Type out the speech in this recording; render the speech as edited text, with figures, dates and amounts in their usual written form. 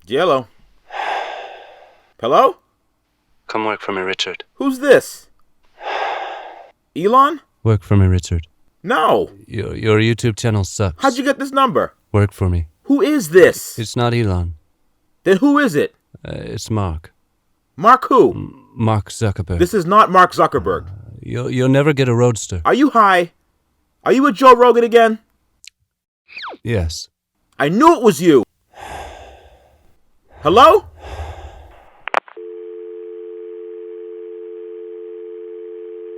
Jello. Hello? Come work for me, Richard. Who's this? Elon? Work for me, Richard. No. Your YouTube channel sucks. How'd you get this number? Work for me. Who is this? It's not Elon. Then who is it? It's Mark. Mark who? Mark Zuckerberg. This is not Mark Zuckerberg. You'll never get a roadster. Are you high? Are you with Joe Rogan again? Yes. I knew it was you. Hello?